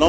9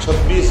26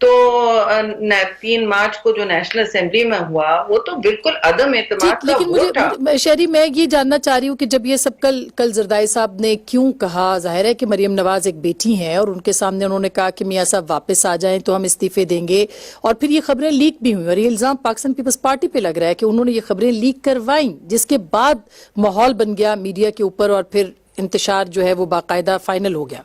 تو 3 مارچ کو جو نیشنل اسمبلی میں ہوا وہ تو بالکل عدم اعتماد کا لیکن ووٹ تھا. مجھے شہری میں یہ جاننا چاہ رہی ہوں کہ جب یہ سب کل زرداری صاحب نے کیوں کہا، ظاہر ہے کہ مریم نواز ایک بیٹی ہیں اور ان کے سامنے انہوں نے کہا کہ میاں صاحب واپس آ جائیں تو ہم استعفے دیں گے، اور پھر یہ خبریں لیک بھی ہوئیں اور یہ الزام پاکستان پیپلز پارٹی پہ لگ رہا ہے کہ انہوں نے یہ خبریں لیک کروائیں، جس کے بعد ماحول بن گیا میڈیا کے اوپر اور پھر انتشار جو ہے وہ باقاعدہ فائنل ہو گیا.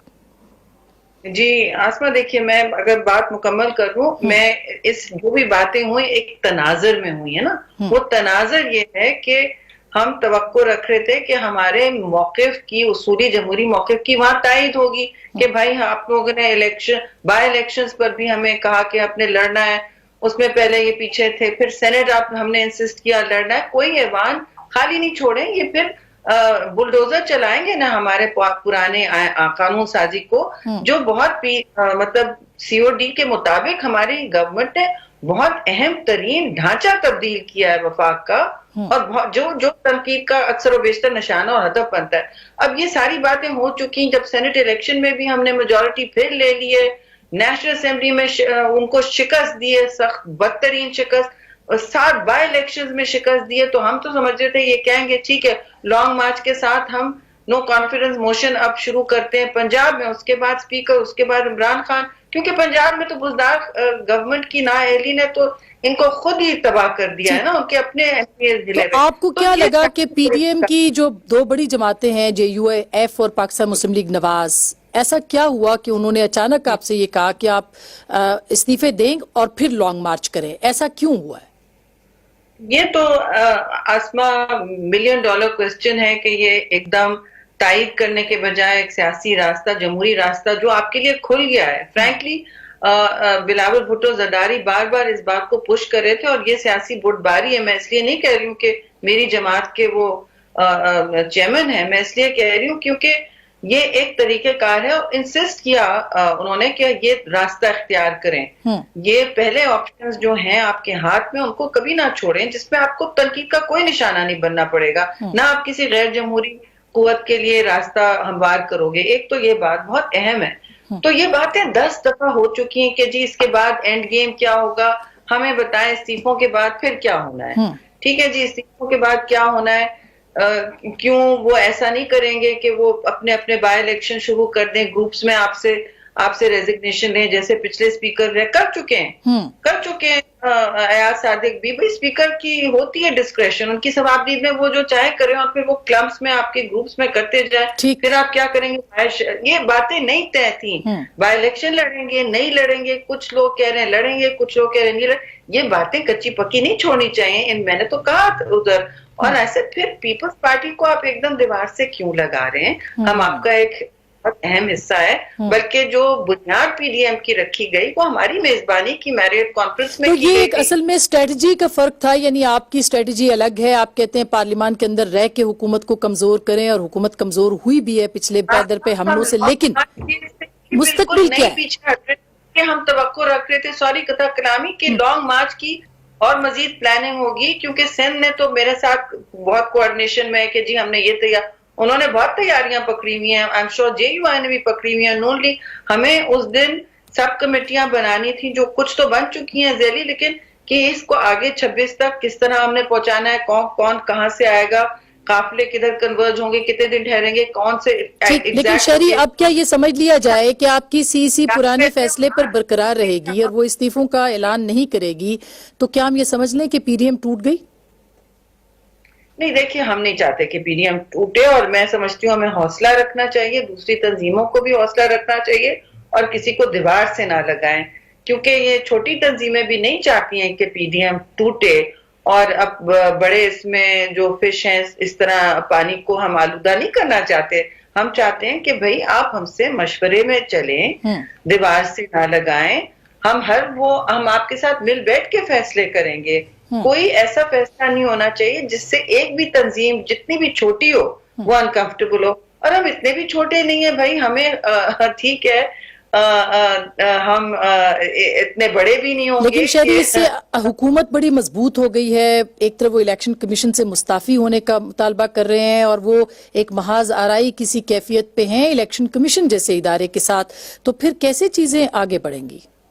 جی آسما دیکھیے، میں اگر بات مکمل کروں، میں اس جو بھی باتیں ہوئی ایک تناظر میں ہوئی ہے نا، وہ تناظر یہ ہے کہ ہم توقع رکھ رہے تھے کہ ہمارے موقف کی، اصولی جمہوری موقف کی وہاں تائید ہوگی کہ بھائی آپ لوگوں نے بائی الیکشنز پر بھی ہمیں کہا کہ آپ نے لڑنا ہے، اس میں پہلے یہ پیچھے تھے، پھر سینٹ ہم نے انسسٹ کیا لڑنا ہے، کوئی ایوان خالی نہیں چھوڑیں، یہ پھر بلڈوزر چلائیں گے نا ہمارے پرانے قانون سازی کو، جو بہت مطلب سی او ڈی کے مطابق ہماری گورنمنٹ نے بہت اہم ترین ڈھانچہ تبدیل کیا ہے وفاق کا، اور جو تنقید کا اکثر و بیشتر نشانہ اور ہدف بنتا ہے. اب یہ ساری باتیں ہو چکی، جب سینٹ الیکشن میں بھی ہم نے میجورٹی پھر لے لیے، نیشنل اسمبلی میں ان کو شکست دیے، سخت بدترین شکست، 7 بائی الیکشنز میں شکست دیے، تو ہم تو سمجھ رہے تھے یہ کہیں گے ٹھیک ہے لانگ مارچ کے ساتھ ہم نو کانفیڈنس موشن اب شروع کرتے ہیں پنجاب میں، اس کے بعد اسپیکر، اس کے بعد عمران خان، کیونکہ پنجاب میں تو بزدار گورنمنٹ کی نااہلی نے تو ان کو خود ہی تباہ کر دیا ہے نا، ان کے اپنے تو آپ کو کیا لگا کہ پی ڈی ایم کی جو 2 بڑی جماعتیں ہیں جے یو ایف اور پاکستان مسلم لیگ نواز، ایسا کیا ہوا کہ انہوں نے اچانک آپ سے یہ کہا کہ آپ استعفے دیں اور پھر لانگ مارچ کریں؟ ایسا کیوں ہوا ہے؟ یہ تو آسما $1 ملین کوسچن ہے کہ یہ ایک دم تائید کرنے کے بجائے ایک سیاسی راستہ، جمہوری راستہ جو آپ کے لیے کھل گیا ہے. فرینکلی بلاول بھٹو زرداری بار بار اس بات کو پش کر رہے تھے، اور یہ سیاسی بٹ باری ہے. میں اس لیے نہیں کہہ رہی ہوں کہ میری جماعت کے وہ چیئرمین ہیں، میں اس لیے کہہ رہی ہوں کیونکہ یہ ایک طریقہ کار ہے، اور انسسٹ کیا انہوں نے کہ یہ راستہ اختیار کریں. یہ پہلے آپشنز جو ہیں آپ کے ہاتھ میں ان کو کبھی نہ چھوڑیں، جس میں آپ کو تنقید کا کوئی نشانہ نہیں بننا پڑے گا، نہ آپ کسی غیر جمہوری قوت کے لیے راستہ ہموار کرو گے. ایک تو یہ بات بہت اہم ہے. تو یہ باتیں 10 دفعہ ہو چکی ہیں کہ جی اس کے بعد اینڈ گیم کیا ہوگا، ہمیں بتائیں استعفوں کے بعد پھر کیا ہونا ہے. ٹھیک ہے جی، استعفوں کے بعد کیا ہونا ہے، کیوں وہ ایسا نہیں کریں گے کہ وہ اپنے بائی الیکشن شروع کر دیں، گروپس میں آپ سے ریزگنیشن لیں، جیسے پچھلے اسپیکر کر چکے ہیں ایاز صادق بھی. اسپیکر کی ہوتی ہے ڈسکریشن، ان کی ثوابدید میں وہ جو چاہے کریں، اور پھر وہ کلبس میں آپ کے گروپس میں کرتے جائیں، پھر آپ کیا کریں گے. یہ باتیں نہیں طے تھیں. بائی الیکشن لڑیں گے نہیں لڑیں گے، کچھ لوگ کہہ رہے ہیں لڑیں گے، کچھ لوگ کہہ رہے ہیں نہیں لڑیں. یہ باتیں کچی پکی نہیں چھوڑنی چاہیے. میں نے تو کہا ادھر، اور ایسے پھر پیپلز پارٹی کو آپ ایک دم دیوار سے کیوں لگا رہے ہیں؟ ہم آپ کا ایک بہت اہم حصہ ہے، بلکہ جو بنیاد پی ڈی ایم کی رکھی گئی وہ ہماری میزبانی کی میریٹ کانفرنس میں تو کی یہ گئی ایک اصل میں اسٹریٹجی کا فرق تھا، یعنی آپ کی اسٹریٹجی الگ ہے. آپ کہتے ہیں پارلیمان کے اندر رہ کے حکومت کو کمزور کریں، اور حکومت کمزور ہوئی بھی ہے پچھلے پیدر پہ حملوں سے، لیکن مستقبل کیا ہے؟ پیچھے ہٹ رہے، ہم توقع رکھ رہے تھے، سوری قطع کلامی، کی لانگ مارچ کی اور مزید پلاننگ ہوگی، کیونکہ سندھ نے تو میرے ساتھ بہت کوآرڈینیشن میں ہے کہ جی ہم نے یہ انہوں نے بہت تیاریاں پکڑی ہوئی ہیں. I am sure J you آئی نے بھی پکڑی ہوئی ہیں. نون لیگ، ہمیں اس دن سب کمیٹیاں بنانی تھیں، جو کچھ تو بن چکی ہیں ذیلی، لیکن کہ اس کو آگے 26 تک کس طرح ہم نے پہنچانا ہے، کون کہاں سے آئے گا، قافلے کدھر کنورج ہوں گے، کتنے دن ٹھہریں گے، کون سے. لیکن شہری اب کیا یہ سمجھ لیا جائے کہ آپ کی سی پرانے فیصلے پر برقرار رہے گی اور وہ استعفوں کا اعلان نہیں کرے گی، تو کیا ہم یہ سمجھ لیں کہ پی ڈی ایم ٹوٹ گئی؟ نہیں دیکھیے، ہم نہیں چاہتے کہ پی ڈی ایم ٹوٹے، اور میں سمجھتی ہوں ہمیں حوصلہ رکھنا چاہیے، دوسری تنظیموں کو بھی حوصلہ رکھنا چاہیے، اور کسی کو دیوار سے نہ لگائیں، کیونکہ یہ چھوٹی تنظیمیں بھی نہیں چاہتی ہیں کہ پی ڈی ایم ٹوٹے، اور اب بڑے اس میں جو فش ہیں اس طرح پانی کو ہم آلودہ نہیں کرنا چاہتے. ہم چاہتے ہیں کہ بھئی آپ ہم سے مشورے میں چلیں، دیوار سے نہ لگائیں. ہم آپ کے ساتھ مل بیٹھ کے فیصلے کریں گے. کوئی ایسا فیصلہ نہیں ہونا چاہیے جس سے ایک بھی تنظیم جتنی بھی چھوٹی ہو وہ انکمفرٹیبل ہو. اور ہم اتنے بھی چھوٹے نہیں ہیں بھائی، ہمیں ٹھیک ہے ہم اتنے بڑے بھی نہیں ہوں گے. لیکن شہری اس سے حکومت بڑی مضبوط ہو گئی ہے. ایک طرف وہ الیکشن کمیشن سے مستعفی ہونے کا مطالبہ کر رہے ہیں، اور وہ ایک محاذ آرائی کسی کیفیت پہ ہیں الیکشن کمیشن جیسے ادارے کے ساتھ. تو پھر کیسے چیزیں آگے بڑھیں گی؟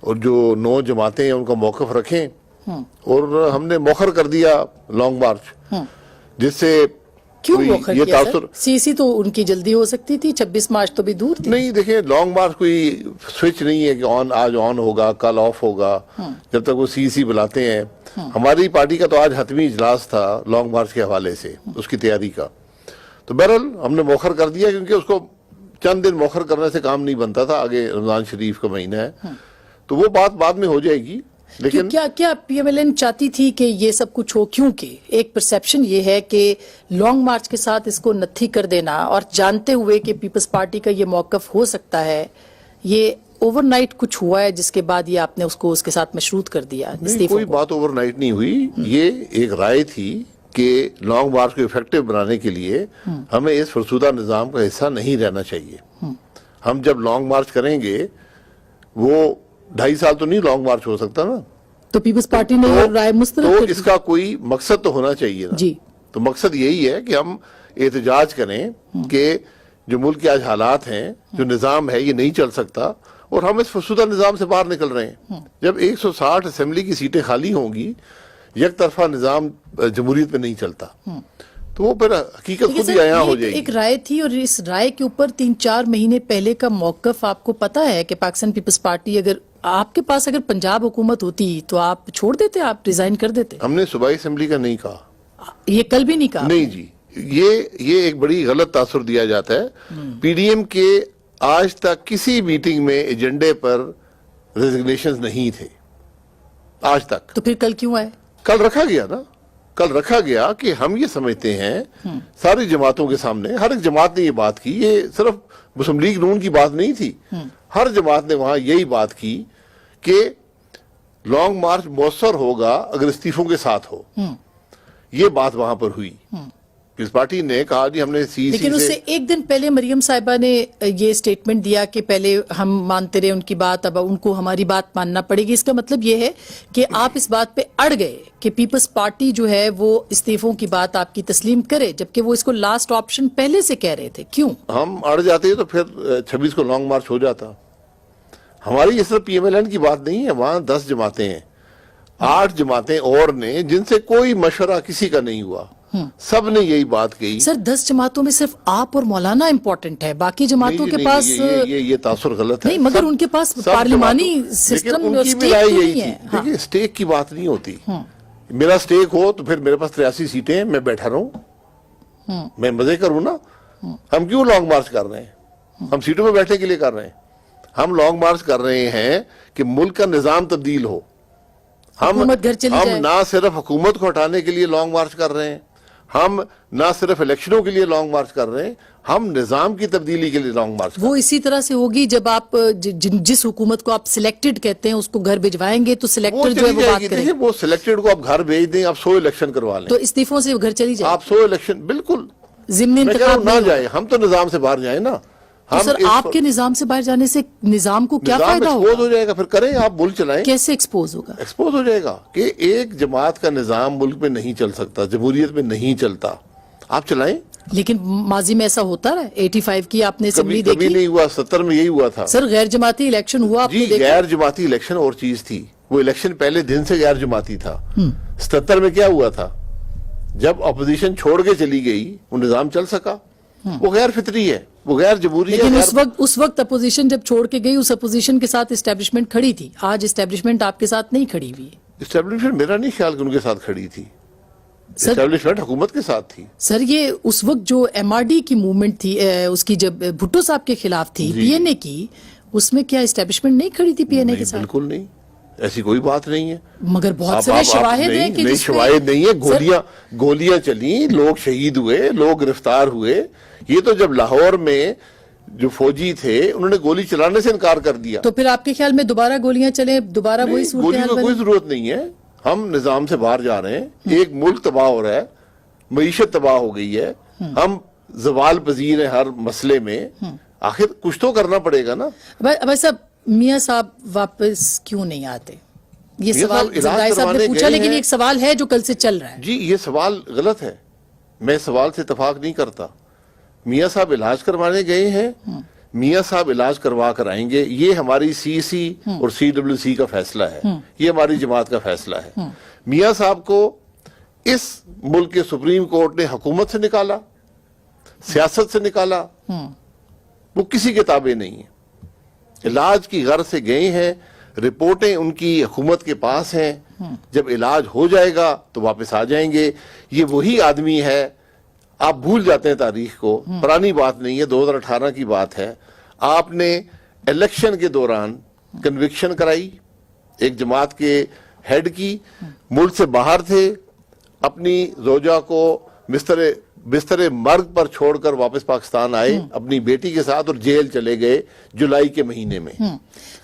اور جو 9 جماعتیں ہیں ان کا موقف رکھیں, اور ہم نے موخر کر دیا لانگ مارچ, جس سے کیوں موخر یہ کیا تاثر سر؟ سی تو ان کی جلدی ہو سکتی تھی, 26 مارچ تو بھی دور تھی. نہیں. دیکھیں لانگ مارچ کوئی سوئچ نہیں ہے کہ آج آن ہوگا کل آف ہوگا, جب تک وہ سی بلاتے ہیں. ہماری پارٹی کا تو آج حتمی اجلاس تھا لانگ مارچ کے حوالے سے, اس کی تیاری کا. تو بہرحال ہم نے موخر کر دیا, کیونکہ اس کو چند دن موخر کرنے سے کام نہیں بنتا تھا, آگے رمضان شریف کا مہینہ ہے, تو وہ بات بعد میں ہو جائے گی. لیکن کیا پی ایم ایل این چاہتی تھی کہ یہ سب کچھ ہو؟ کیونکہ ایک پرسیپشن یہ ہے کہ لانگ مارچ کے ساتھ اس کو نتھی کر دینا, اور جانتے ہوئے کہ پیپلز پارٹی کا یہ موقف ہو سکتا ہے, یہ اوور نائٹ کچھ ہوا ہے جس کے بعد یہ آپ نے اس کو اس کے ساتھ مشروط کر دیا؟ کوئی بات اوور نائٹ نہیں ہوئی. یہ ایک رائے تھی کہ لانگ مارچ کو افیکٹو بنانے کے لیے ہمیں اس فرسودہ نظام کا حصہ نہیں رہنا چاہیے. ہم جب لانگ مارچ کریں گے, وہ 2.5 سال تو نہیں لانگ مارچ ہو سکتا نا, تو پیپلز پارٹی نے رائے مسترد تو کر دی. اس کا کوئی مقصد تو ہونا چاہیے نا. جی, تو مقصد یہی ہے کہ ہم احتجاج کریں کہ جو ملک کے آج حالات ہیں, جو نظام ہے یہ نہیں چل سکتا, اور ہم اس فرسودہ نظام سے باہر نکل رہے ہیں. جب 160 اسمبلی کی سیٹیں خالی ہوں گی, یک طرفہ نظام جمہوریت میں نہیں چلتا, تو وہ پھر حقیقت خود ہی عیاں ہو جائے گی. ایک رائے تھی, اور اس رائے کے اوپر 3-4 مہینے پہلے کا موقف آپ کو پتا ہے کہ پاکستان پیپلز پارٹی, اگر آپ کے پاس اگر پنجاب حکومت ہوتی تو آپ چھوڑ دیتے, آپ ریزائن کر دیتے؟ ہم نے صوبائی اسمبلی کا نہیں کہا. یہ کل بھی نہیں کہا؟ نہیں جی, یہ ایک بڑی غلط تاثر دیا جاتا ہے. پی ڈی ایم کے آج تک کسی میٹنگ میں ایجنڈے پر ریزگنیشنز نہیں تھے آج تک. تو پھر کل کیوں آئے؟ کل رکھا گیا نا, کل رکھا گیا کہ ہم یہ سمجھتے ہیں ساری جماعتوں کے سامنے, ہر ایک جماعت نے یہ بات کی, یہ صرف مسلم لیگ نون کی بات نہیں تھی, ہر جماعت نے وہاں یہی بات کی کہ لانگ مارچ مؤثر ہوگا اگر استعفوں کے ساتھ ہو. یہ بات وہاں پر ہوئی. پیپلز پارٹی نے کہا جی ہم نے لیکن اس سے ایک دن پہلے مریم صاحبہ نے یہ سٹیٹمنٹ دیا کہ پہلے ہم مانتے رہے ان کی بات, اب ان کو ہماری بات ماننا پڑے گی. اس کا مطلب یہ ہے کہ آپ اس بات پہ اڑ گئے کہ پیپلز پارٹی جو ہے وہ استعفوں کی بات آپ کی تسلیم کرے, جبکہ وہ اس کو لاسٹ آپشن پہلے سے کہہ رہے تھے. کیوں ہم اڑ جاتے تو پھر 26 کو لانگ مارچ ہو جاتا. ہماری یہ صرف پی ایم ایل این کی بات نہیں ہے, وہاں 10 جماعتیں ہیں, 8 جماعتیں اور نے جن سے کوئی مشورہ کسی کا نہیں ہوا, سب نے یہی بات کہی. سر 10 جماعتوں میں صرف آپ اور مولانا امپورٹنٹ ہے, باقی جماعتوں کے پاس یہ تاثر غلط ہے. نہیں, مگر ان کے پاس پارلیمانی سسٹم نہیں ہے. دیکھیں اسٹیک کی بات نہیں ہوتی. میرا اسٹیک ہو تو پھر میرے پاس 83 سیٹیں ہیں, میں بیٹھا رہوں, میں مزے کروں نا. ہم کیوں لانگ مارچ کر رہے ہیں؟ ہم سیٹوں میں بیٹھنے کے لیے کر رہے ہیں. ہم لانگ مارچ کر رہے ہیں کہ ملک کا نظام تبدیل ہو. ہم نہ صرف حکومت کو ہٹانے کے لیے لانگ مارچ کر رہے ہیں, ہم نہ صرف الیکشنوں کے لیے لانگ مارچ کر رہے ہیں, ہم نظام کی تبدیلی کے لیے لانگ مارچ کر رہے ہیں. وہ اسی طرح سے ہوگی جب آپ جس حکومت کو آپ سلیکٹڈ کہتے ہیں اس کو گھر بھجوائیں گے تو سلیکٹڈ جو ہے وہ بات کریں گے. وہ سلیکٹڈ کو آپ گھر بھیج دیں, آپ 100 الیکشن کروا لیں, تو استعفوں سے گھر چلی جائے, آپ 100 الیکشن بالکل ضمن انتخاب نہ جائیں. ہم تو نظام سے باہر جائیں نا. سر آپ کے نظام سے باہر جانے سے نظام کو کیا فائدہ ہوگا؟ ایکسپوز ہو جائے گا. پھر کریں آپ ملک چلائیں. کیسے ایکسپوز ہوگا؟ ایکسپوز ہو جائے گا کہ ایک جماعت کا نظام ملک میں نہیں چل سکتا, جمہوریت میں نہیں چلتا. آپ چلائیں. لیکن ماضی میں ایسا ہوتا رہا. 85 کی آپ نے اسمبلی دیکھی, کبھی نہیں ہوا. 70 میں یہی ہوا تھا. سر غیر جماعتی الیکشن ہوا آپ نے جی, غیر جماعتی الیکشن اور چیز تھی. وہ الیکشن پہلے دن سے غیر جماعتی تھا. 77 میں کیا ہوا تھا؟ جب اپوزیشن چھوڑ کے چلی گئی وہ نظام چل سکا. وہ غیر فطری ہے, وہ غیر جمہوری ہے. لیکن اس وقت اپوزیشن جب چھوڑ کے گئی, اس اپوزیشن کے ساتھ اسٹیبلشمنٹ کھڑی تھی. آج اسٹیبلشمنٹ آپ کے ساتھ نہیں کھڑی ہوئی. اسٹیبلشمنٹ میرا نہیں خیال کہ ان کے ساتھ کھڑی تھی. اسٹیبلشمنٹ حکومت کے ساتھ تھی. سر یہ اس وقت جو ایم آر ڈی کی موومنٹ تھی, اس کی جب بھٹو صاحب کے خلاف تھی, پی این اے کی, اس میں کیا اسٹیبلشمنٹ نہیں کھڑی تھی پی این اے کے ساتھ؟ بالکل نہیں, ایسی کوئی بات نہیں ہے. مگر بہت سارے شواہد ہیں کہ شواہد نہیں ہے. گولیاں چلیں, لوگ شہید ہوئے, لوگ گرفتار ہوئے. یہ تو جب لاہور میں جو فوجی تھے انہوں نے گولی چلانے سے انکار کر دیا. تو پھر آپ کے خیال میں دوبارہ گولیاں چلیں, دوبارہ وہی صورتحال بنے؟ کوئی ضرورت نہیں ہے. ہم نظام سے باہر جا رہے ہیں. ایک ملک تباہ ہو رہا ہے, معیشت تباہ ہو گئی ہے, ہم زوال پذیر ہیں ہر مسئلے میں. آخر کچھ تو کرنا پڑے گا نا. ویسا میاں صاحب واپس کیوں نہیں آتے؟ یہ سوال زرداری صاحب نے پوچھا, لیکن ایک سوال ہے جو کل سے چل رہا ہے. جی یہ سوال غلط ہے, میں سوال سے اتفاق نہیں کرتا. میاں صاحب علاج کروانے گئے ہیں, میاں صاحب علاج کروا کر آئیں گے، یہ ہماری سی سی اور سی ڈبلیو سی کا فیصلہ ہے، یہ ہماری جماعت کا فیصلہ ہے۔ میاں صاحب کو اس ملک کے سپریم کورٹ نے حکومت سے نکالا، سیاست سے نکالا، وہ کسی کے تابع نہیں ہے، علاج کی غرض سے گئے ہیں، رپورٹیں ان کی حکومت کے پاس ہیں، جب علاج ہو جائے گا تو واپس آ جائیں گے۔ یہ وہی آدمی ہے، آپ بھول جاتے ہیں تاریخ کو، پرانی بات نہیں ہے، 2018 کی بات ہے، آپ نے الیکشن کے دوران کنوکشن کرائی ایک جماعت کے ہیڈ کی، ملک سے باہر تھے، اپنی زوجہ کو بستر مرگ پر چھوڑ کر واپس پاکستان آئے اپنی بیٹی کے ساتھ، اور جیل چلے گئے جولائی کے مہینے میں۔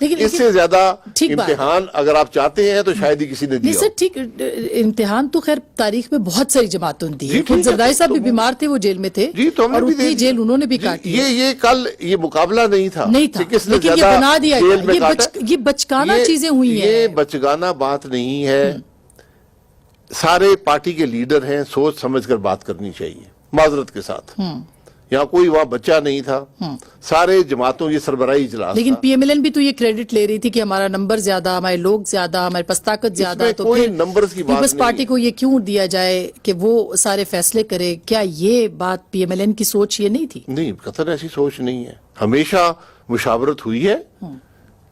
لیکن اس سے زیادہ ٹھیک بات امتحان اگر آپ چاہتے ہیں تو شاید ہی کسی نے نہیں دیا سر، ٹھیک امتحان تو خیر تاریخ میں بہت ساری جماعتوں نے دی جی، ہے، ٹھیک ہے، زرداری صاحب بھی تو بیمار تھے، وہ جیل میں تھے، جی، تو ہم نے اور بھی دے اتنی دیا۔ جیل انہوں نے بھی جی، کاٹی یہ کل یہ مقابلہ نہیں تھا نہیں تھا، کہ کس نے لیکن یہ زیادہ بنا دیا جیل میں گیا، کاٹا۔ یہ بچکانا یہ- چیزیں ہوئی ہیں۔ یہ بچگانا بات نہیں ہے، سارے پارٹی کے لیڈر ہیں، سوچ سمجھ کر بات کرنی چاہیے معذرت کے ساتھ۔ یہاں کوئی وہاں بچہ نہیں تھا، سارے جماعتوں کی سربراہی اجلاس لیکن تھا۔ پی ایم ایل این بھی تو یہ کریڈٹ لے رہی تھی کہ ہمارا نمبر زیادہ، ہمارے لوگ زیادہ، ہمارے پاس طاقت زیادہ، میں تو کوئی پھر نمبرز کی بات پیپلز نہیں پارٹی ہے۔ کو یہ کیوں دیا جائے کہ وہ سارے فیصلے کرے؟ کیا یہ بات پی ایم ایل این کی سوچ یہ نہیں تھی؟ نہیں، قطر ایسی سوچ نہیں ہے، ہمیشہ مشاورت ہوئی ہے۔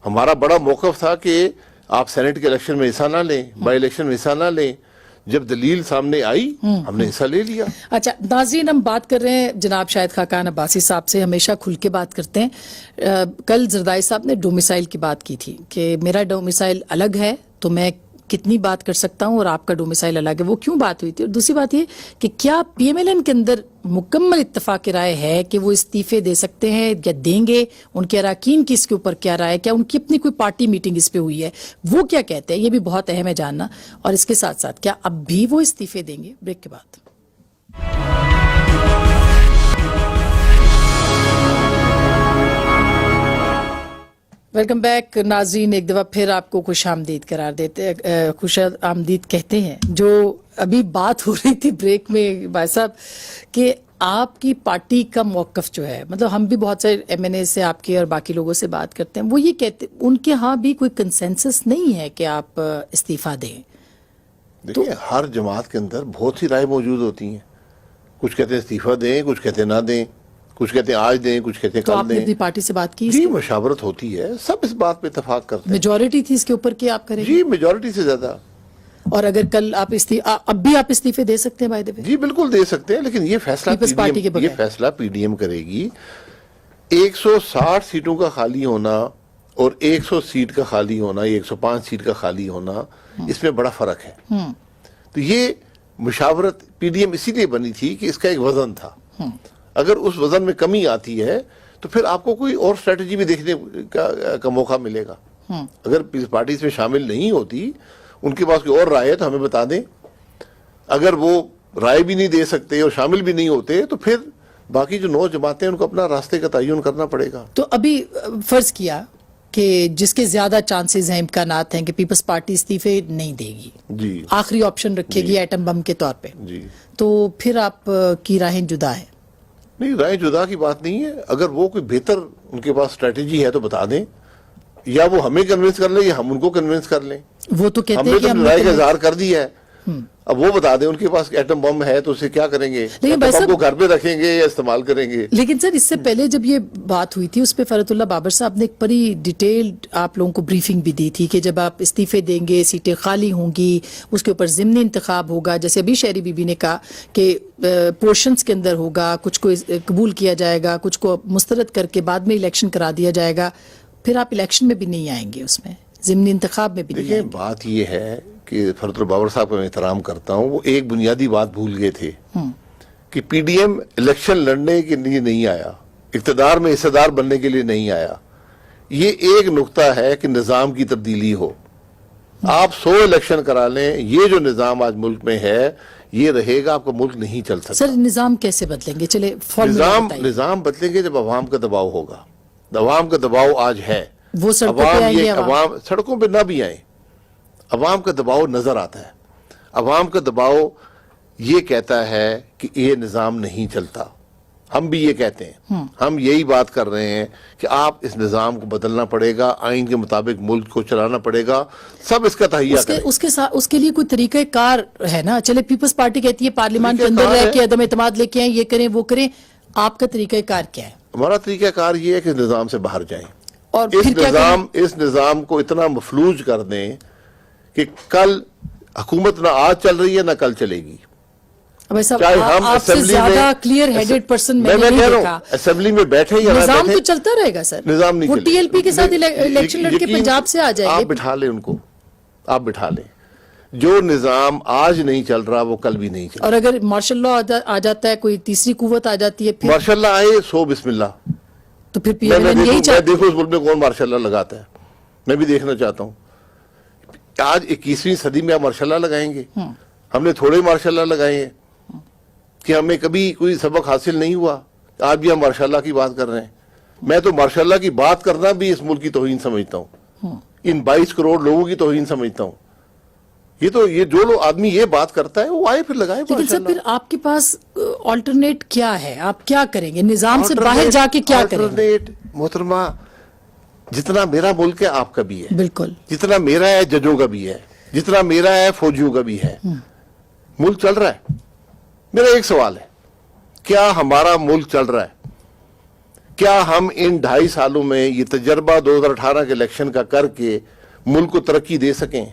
ہمارا بڑا موقف تھا کہ آپ سینٹ کے الیکشن میں حصہ نہ لیں، بائی الیکشن میں حصہ نہ لیں، جب دلیل سامنے آئی ہم نے حصہ لے لیا۔ اچھا ناظرین، ہم بات کر رہے ہیں جناب شاہد خاقان عباسی صاحب سے، ہمیشہ کھل کے بات کرتے ہیں۔ کل زرداری صاحب نے ڈومیسائل کی بات کی تھی کہ میرا ڈومیسائل الگ ہے تو میں کتنی بات کر سکتا ہوں اور آپ کا ڈومیسائل الگ ہے، وہ کیوں بات ہوئی تھی؟ اور دوسری بات یہ کہ کیا پی ایم ایل این کے اندر مکمل اتفاق رائے ہے کہ وہ استعفے دے سکتے ہیں یا دیں گے؟ ان کے اراکین کی اس کے اوپر کیا رائے؟ کیا ان کی اپنی کوئی پارٹی میٹنگ اس پہ ہوئی ہے؟ وہ کیا کہتے ہیں؟ یہ بھی بہت اہم ہے جاننا۔ اور اس کے ساتھ ساتھ کیا اب بھی وہ استعفے دیں گے؟ بریک کے بعد۔ ویلکم بیک ناظرین، ایک دفعہ پھر آپ کو خوش آمدید قرار دیتے، خوش آمدید کہتے ہیں۔ جو ابھی بات ہو رہی تھی بریک میں بھائی صاحب کہ آپ کی پارٹی کا موقف جو ہے، مطلب ہم بھی بہت سارے ایم این اے سے آپ کے اور باقی لوگوں سے بات کرتے ہیں، وہ یہ کہتے ان کے ہاں بھی کوئی کنسنسس نہیں ہے کہ آپ استعفیٰ دیں۔ دیکھیں، ہر جماعت کے اندر بہت سی رائے موجود ہوتی ہیں، کچھ کہتے ہیں استعفیٰ دیں، کچھ کہتے ہیں نہ دیں، کچھ کہتے ہیں آج دیں، کچھ کہتے ہیں تو کل آپ نے دیں۔ اپنی پارٹی سے بات کی؟ جی، مشاورت ہوتی ہے، سب اس بات پہ اتفاق کرتے ہیں۔ میجورٹی تھی اس کے اوپر کہ آپ کریں گے؟ جی، میجورٹی سے زیادہ۔ اور اگر کل آپ اب بھی آپ استعفے دے سکتے ہیں بائی دا وے؟ جی بالکل دے سکتے ہیں، لیکن یہ فیصلہ پیپلز پارٹی کے بغیر۔ یہ فیصلہ پی ڈی ایم کرے گی۔ 160 سیٹوں کا خالی ہونا اور 100 سیٹ کا خالی ہونا یا 105 سیٹ کا خالی ہونا، اس میں بڑا فرق ہے۔ تو یہ مشاورت پی ڈی ایم اسی لیے بنی تھی کہ اس کا ایک وزن تھا، اگر اس وزن میں کمی آتی ہے تو پھر آپ کو کوئی اور اسٹریٹجی بھی دیکھنے کا موقع ملے گا۔ اگر پیپلز پارٹی اس میں شامل نہیں ہوتی، ان کے پاس کوئی اور رائے ہے تو ہمیں بتا دیں، اگر وہ رائے بھی نہیں دے سکتے اور شامل بھی نہیں ہوتے تو پھر باقی جو 9 جماعتیں ان کو اپنا راستے کا تعین کرنا پڑے گا۔ تو ابھی فرض کیا کہ جس کے زیادہ چانسز ہیں، امکانات ہیں کہ پیپلز پارٹی استعفے نہیں دے گی، جی آخری آپشن رکھے گی ایٹم بم کے طور پہ، جی، تو پھر آپ کی راہیں جدا ہیں؟ نہیں، رائے جدا کی بات نہیں ہے، اگر وہ کوئی بہتر ان کے پاس اسٹریٹجی ہے تو بتا دیں، یا وہ ہمیں کنونس کر لیں یا ہم ان کو کنونس کر لیں۔ وہ تو کہتے ہم ہیں نے کہ تو ہم رائے کا اظہار کر دیا ہے، اب وہ بتا دیں ان کے پاس ایٹم بم ہے تو اسے کیا کریں گے؟ لیکن ایٹم بم کو گھر پہ رکھیں گے یا استعمال کریں گے؟ لیکن سر اس سے پہلے جب یہ بات ہوئی تھی اس پہ فرحت اللہ بابر صاحب نے ایک بڑی ڈیٹیلڈ آپ لوگوں کو بریفنگ بھی دی تھی کہ جب آپ استعفے دیں گے سیٹیں خالی ہوں گی، اس کے اوپر ضمنی انتخاب ہوگا، جیسے ابھی شہری بی بی نے کہا کہ پورشنز کے اندر ہوگا، کچھ کو قبول کیا جائے گا، کچھ کو مسترد کر کے بعد میں الیکشن کرا دیا جائے گا، پھر آپ الیکشن میں بھی نہیں آئیں گے، اس میں ضمنی انتخاب میں بھی نہیں دیکھیں، آئیں گے۔ بات یہ ہے کہ فرحت اللہ بابر صاحب کو میں احترام کرتا ہوں، وہ ایک بنیادی بات بھول گئے تھے کہ پی ڈی ایم الیکشن لڑنے کے لیے نہیں آیا، اقتدار میں حصہ دار بننے کے لیے نہیں آیا۔ یہ ایک نقطہ ہے کہ نظام کی تبدیلی ہو، آپ 100 الیکشن کرا لیں، یہ جو نظام آج ملک میں ہے یہ رہے گا، آپ کا ملک نہیں چل سکتا۔ سر نظام کیسے بدلیں گے؟ چلے فارمولا بتائیے۔ نظام بدلیں گے جب عوام کا دباؤ ہوگا، عوام کا دباؤ آج ہے، وہ سڑکوں پہ آئیں گے، عوام سڑکوں پہ نہ بھی آئیں، عوام کا دباؤ نظر آتا ہے، عوام کا دباؤ یہ کہتا ہے کہ یہ نظام نہیں چلتا، ہم بھی یہ کہتے ہیں، ہم یہی بات کر رہے ہیں کہ آپ اس نظام کو بدلنا پڑے گا، آئین کے مطابق ملک کو چلانا پڑے گا، سب اس کا تہیہ کریں۔ اس کے لیے کوئی طریقہ کار ہے نا؟ چلے پیپلز پارٹی کہتی ہے پارلیمان کے اندر رہ کے عدم اعتماد لے کے آئیں، یہ کریں وہ کریں، آپ کا طریقہ کار کیا ہے؟ ہمارا طریقہ کار یہ ہے کہ نظام سے باہر جائیں، اور پھر کیا کریں؟ اس نظام کو اتنا مفلوج کر دیں کہ کل حکومت نہ آج چل رہی ہے نہ کل چلے گی۔ چاہے ہم آپ سے زیادہ کلیئر ہیڈڈ پرسن میں نے نہیں دیکھا۔ اسمبلی میں بیٹھے یا نظام تو چلتا رہے گا سر، نظام نہیں وہ چلے گا۔ ٹی ایل پی کے ساتھ الیکشن لڑ کے پنجاب سے آ جائے گا۔ آپ بٹھا لیں ان کو، آپ بٹھا لیں، جو نظام آج نہیں چل رہا وہ کل بھی نہیں چل رہا۔ اور اگر مارشل لا آ جاتا ہے، کوئی تیسری قوت آ جاتی ہے، پھر مارشل لا آئے سو بسم اللہ۔ تو پھر پی ایل این یہی چاہتی دیکھو اس ملک میں کون مارشل لا لگاتا ہے، میں بھی دیکھنا چاہتا ہوں۔ آج 21ویں صدی میں آپ مارشل لا لگائیں گے؟ ہم نے تھوڑے مارشل لا لگائے ہیں کہ ہمیں کبھی کوئی سبق حاصل نہیں ہوا، آج بھی ہم مارشاء اللہ کی بات کر رہے ہیں۔ میں تو مارشاء اللہ کی بات کرنا بھی اس ملک کی توہین سمجھتا ہوں، ان 22 کروڑ لوگوں کی توہین سمجھتا ہوں۔ یہ جو لوگ آدمی یہ بات کرتا ہے وہ آئے پھر لگائے۔ لیکن سر پھر آپ کے پاس آلٹرنیٹ کیا ہے؟ آپ کیا کریں گے؟ نظام سے باہر جا کے کیا کریں گے؟ محترمہ، جتنا میرا ملک ہے آپ کا بھی ہے، بالکل جتنا میرا ہے ججوں کا بھی ہے، جتنا میرا ہے فوجیوں کا بھی ہے۔ ملک چل رہا ہے۔ میرا ایک سوال ہے، کیا ہمارا ملک چل رہا ہے؟ کیا ہم ان 2.5 سالوں میں یہ تجربہ 2018 کے الیکشن کا کر کے ملک کو ترقی دے سکیں؟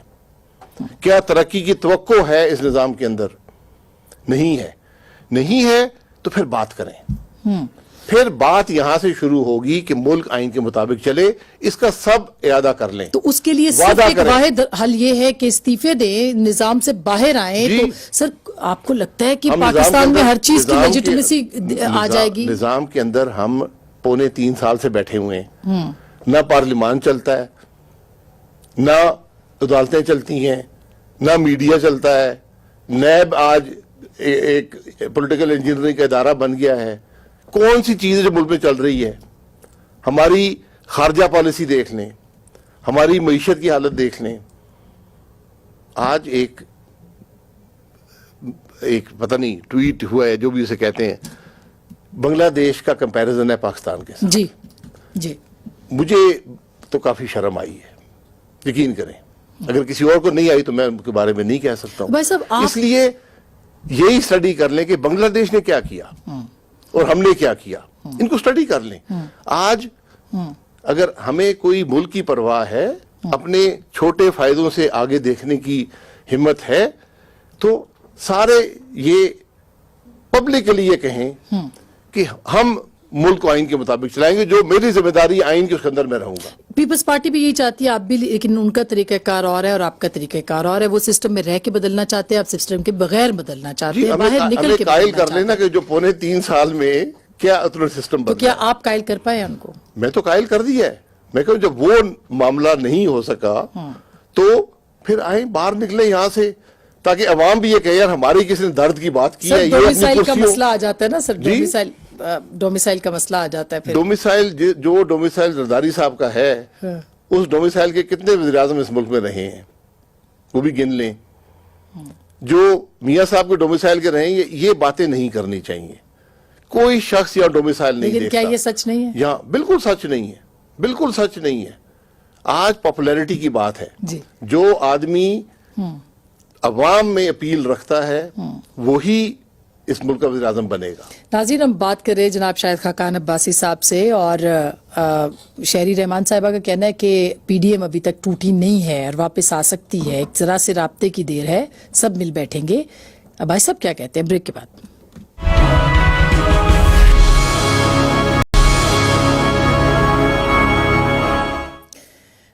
کیا ترقی کی توقع ہے اس نظام کے اندر؟ نہیں ہے۔ نہیں ہے تو پھر بات کریں، پھر بات یہاں سے شروع ہوگی کہ ملک آئین کے مطابق چلے، اس کا سب اعادہ کر لیں۔ تو اس کے لیے صرف ایک واحد حل یہ ہے کہ استعفے دیں، نظام سے باہر آئیں۔ تو سر آپ کو لگتا ہے کہ پاکستان میں ہر چیز کی لیجیٹمیسی آ جائے گی؟ نظام کے اندر ہم 3.25 سال سے بیٹھے ہوئے ہیں، نہ پارلیمان چلتا ہے، نہ عدالتیں چلتی ہیں، نہ میڈیا چلتا ہے، نیب آج ایک پولیٹیکل انجینئرنگ کا ادارہ بن گیا ہے۔ کون سی چیز جو ملک میں چل رہی ہے؟ ہماری خارجہ پالیسی دیکھ لیں، ہماری معیشت کی حالت دیکھ لیں۔ آج ایک پتہ نہیں ٹویٹ ہوا ہے، جو بھی اسے کہتے ہیں، بنگلہ دیش کا کمپیریزن ہے پاکستان کے ساتھ۔ جی جی، مجھے تو کافی شرم آئی ہے، یقین کریں۔ اگر کسی اور کو نہیں آئی تو میں ان کے بارے میں نہیں کہہ سکتا ہوں۔ اس لیے یہی اسٹڈی کر لیں کہ بنگلہ دیش نے کیا کیا اور ہم نے کیا کیا، ان کو اسٹڈی کر لیں۔ آج اگر ہمیں کوئی ملک کی پرواہ ہے، اپنے چھوٹے فائدوں سے آگے دیکھنے کی ہمت ہے، تو سارے یہ پبلکلی یہ کہیں کہ ہم ملک کو آئین کے مطابق چلائیں گے، جو میری ذمہ داری آئین کے اس کے اندر میں رہوں گا۔ پیپلز پارٹی بھی یہی چاہتی ہے، آپ بھی، لیکن ان کا طریقہ کار اور ہے اور آپ کا طریقہ کار اور ہے۔ وہ سسٹم میں رہ کے بدلنا چاہتے ہیں، آپ سسٹم کے بغیر بدلنا چاہتے ہیں، باہر نکل کے قائل کر لینا کہ جو 3.25 سال میں کیا اتنا سسٹم بدلا۔ کیا آپ قائل کر پائے ان کو؟ میں تو قائل کر دیا ہے۔ میں کہوں جب وہ معاملہ نہیں ہو سکا تو پھر آئیں، باہر نکلیں یہاں سے، تاکہ عوام بھی یہ کہے یار ہماری کسی نے درد کی بات کی ہے۔ ڈومیسائل کا مسئلہ آ جاتا ہے نا سر، ڈومیسائل کا مسئلہ آ جاتا ہے۔ ڈومیسائل زرداری صاحب کا ہے، اس ڈومیسائل کے کتنے وزیر اعظم اس ملک میں رہے ہیں وہ بھی گن لیں۔ جو میاں صاحب کے ڈومیسائل کے رہے ہیں، یہ باتیں نہیں کرنی چاہیے۔ کوئی شخص یا ڈومیسائل نہیں دیکھتا۔ لیکن کیا یہ سچ نہیں ہے؟ یہاں بالکل سچ نہیں ہے، بالکل سچ نہیں ہے۔ آج پاپولیرٹی کی بات ہے، جو آدمی عوام میں اپیل رکھتا ہے وہی اس ملک کا وزیر اعظم بنے گا۔ ناظرین، ہم بات کر رہے ہیں جناب شاہد خاقان عباسی صاحب سے، اور شہری رحمان صاحبہ کا کہنا ہے کہ پی ڈی ایم ابھی تک ٹوٹی نہیں ہے اور واپس آ سکتی ہے، ایک ذرا سے رابطے کی دیر ہے، سب مل بیٹھیں گے۔ بھائی صاحب کیا کہتے ہیں بریک کے بعد؟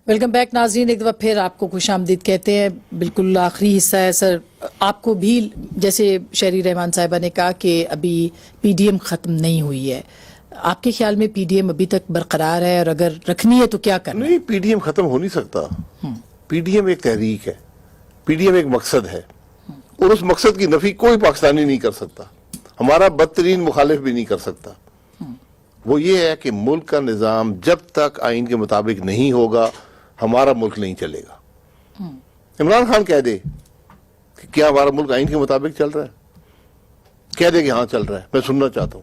ویلکم بیک ناظرین، ایک دفعہ پھر آپ کو خوش آمدید کہتے ہیں۔ بالکل آخری حصہ ہے سر، آپ کو بھی جیسے شہری رحمان صاحبہ نے کہا کہ ابھی پی ڈی ایم ختم نہیں ہوئی ہے، آپ کے خیال میں پی ڈی ایم ابھی تک برقرار ہے، اور اگر رکھنی ہے تو کیا کرنا ہے؟ نہیں، پی ڈی ایم ختم ہو نہیں سکتا۔ پی ڈی ایم ایک تحریک ہے، پی ڈی ایم ایک مقصد ہے، اور اس مقصد کی نفی کوئی پاکستانی نہیں کر سکتا، ہمارا بدترین مخالف بھی نہیں کر سکتا۔ وہ یہ ہے کہ ملک کا نظام جب تک آئین کے مطابق نہیں ہوگا ہمارا ملک نہیں چلے گا۔ عمران خان کہہ دے کہ کیا ہمارا ملک آئین کے مطابق چل رہا ہے، کہہ دے کہ ہاں چل رہا ہے، میں سننا چاہتا ہوں۔